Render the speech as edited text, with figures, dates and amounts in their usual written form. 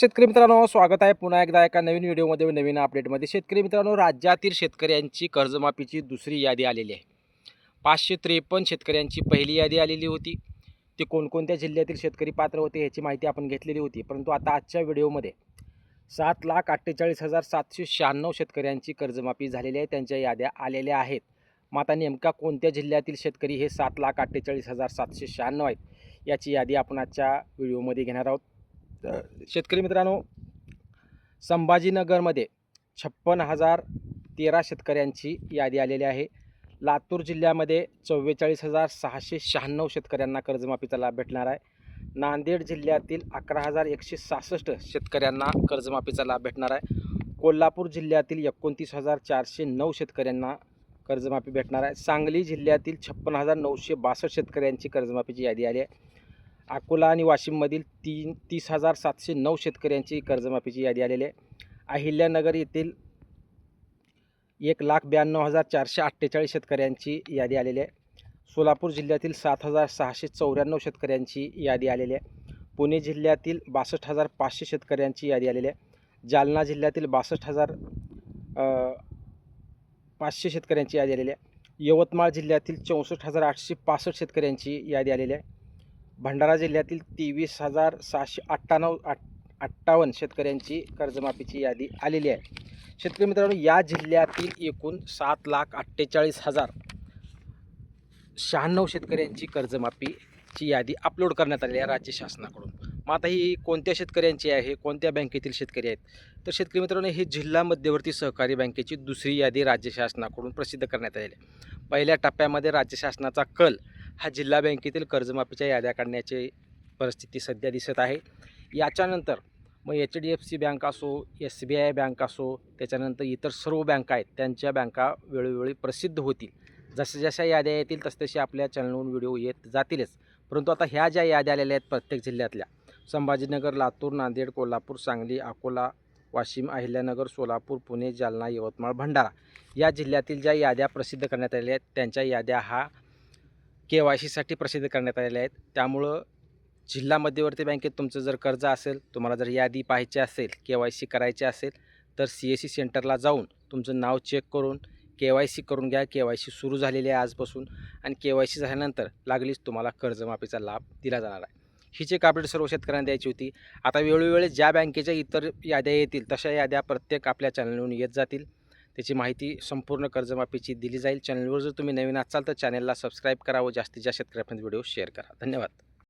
शेतकरी मित्रांनो, स्वागत आहे पुन्हा एकदा एका नवीन व्हिडिओमध्ये व नवीन अपडेटमध्ये. शेतकरी मित्रांनो, राज्यातील शेतकऱ्यांची कर्जमाफीची दुसरी यादी आलेली आहे. 553 शेतकऱ्यांची पहिली यादी आलेली होती. ते कोणकोणत्या जिल्ह्यातील शेतकरी पात्र होते याची माहिती आपण घेतलेली होती. परंतु आता आजच्या व्हिडिओमध्ये 7,48,796 शेतकऱ्यांची कर्जमाफी झालेली आहे. त्यांच्या याद्या आलेल्या आहेत. मग आता नेमका कोणत्या जिल्ह्यातील शेतकरी हे 7,48,796 आहेत याची यादी आपण आजच्या व्हिडिओमध्ये घेणार आहोत. शेतकरी मित्रांनो, संभाजीनगरमध्ये 56,013 शेतकऱ्यांची यादी आलेली आहे. लातूर जिल्ह्यामध्ये 44,696 शेतकऱ्यांना कर्जमाफीचा लाभ भेटणार आहे. नांदेड जिल्ह्यातील 11,166 शेतकऱ्यांना कर्जमाफीचा लाभ भेटणार आहे. कोल्हापूर जिल्ह्यातील 29,409 शेतकऱ्यांना कर्जमाफी भेटणार आहे. सांगली जिल्ह्यातील 56,962 शेतकऱ्यांची कर्जमाफीची यादी आली आहे. अकोला आणि वाशिममधील 30,709 शेतकऱ्यांची कर्जमाफीची यादी आलेली आहे. अहिल्यानगर येथील 1,92,448 शेतकऱ्यांची यादी आलेली आहे. सोलापूर जिल्ह्यातील 7,694 शेतकऱ्यांची यादी आलेली आहे. पुणे जिल्ह्यातील 62,500 शेतकऱ्यांची यादी आलेली आहे. जालना जिल्ह्यातील 62,500 शेतकऱ्यांची यादी आलेली आहे. यवतमाळ जिल्ह्यातील 64,865 शेतकऱ्यांची यादी आलेली आहे. भंडारा जिल्ह्यातील 23,658 शेतकऱ्यांची कर्जमाफीची यादी आलेली आहे. शेतकरी मित्रांनो, या जिल्ह्यातील एकूण 7,48,096 शेतकऱ्यांची कर्जमाफीची यादी अपलोड करण्यात आलेली आहे राज्य शासनाकडून. मग आता ही कोणत्या शेतकऱ्यांची आहे, कोणत्या बँकेतील शेतकरी आहेत? तर शेतकरी मित्रांनो, ही जिल्हा मध्यवर्ती सहकारी बँकेची दुसरी यादी राज्य शासनाकडून प्रसिद्ध करण्यात आलेली आहे. पहिल्या टप्प्यामध्ये राज्य शासनाचा कल हा जिल्हा बँकेतील कर्जमाफीच्या याद्या काढण्याची परिस्थिती सध्या दिसत आहे. याच्यानंतर मग HDFC बँक असो, SBI बँक असो, त्याच्यानंतर इतर सर्व बँका आहेत, त्यांच्या बँका वेळोवेळी प्रसिद्ध होतील. जशा जशा याद्या येतील तसतसे आपल्या चॅनलवरून व्हिडिओ येत जातीलच. परंतु आता ह्या ज्या याद्या आलेल्या आहेत प्रत्येक जिल्ह्यातल्या, संभाजीनगर, लातूर, नांदेड, कोल्हापूर, सांगली, अकोला, वाशिम, अहिल्यानगर, सोलापूर, पुणे, जालना, यवतमाळ, भंडारा या जिल्ह्यातील ज्या याद्या प्रसिद्ध करण्यात आलेल्या आहेत त्यांच्या याद्या हा KYCसाठी प्रसिद्ध करण्यात आलेल्या आहेत. त्यामुळं जिल्हा मध्यवर्ती बँकेत तुमचं जर कर्ज असेल, तुम्हाला जर यादी पाहायची असेल, KYC करायची असेल, तर CSC सेंटरला जाऊन तुमचं नाव चेक करून KYC करून घ्या. KYC सुरू झालेली आहे आजपासून आणि KYC झाल्यानंतर लागलीच तुम्हाला कर्जमाफीचा लाभ दिला जाणार आहे. हीच एक अपडेट सर्व शेतकऱ्यांना द्यायची होती. आता वेळोवेळी ज्या बँकेच्या इतर याद्या येतील तशा याद्या प्रत्येक आपल्या चॅनलवरून येत जातील. त्याची माहिती संपूर्ण कर्जमाफीची दिली जाईल. चॅनलवर जर तुम्ही नवीन असाल तर चॅनलला सबस्क्राईब करा व जास्तीत जास्त शेतकऱ्यांपर्यंत व्हिडिओ शेअर करा. धन्यवाद.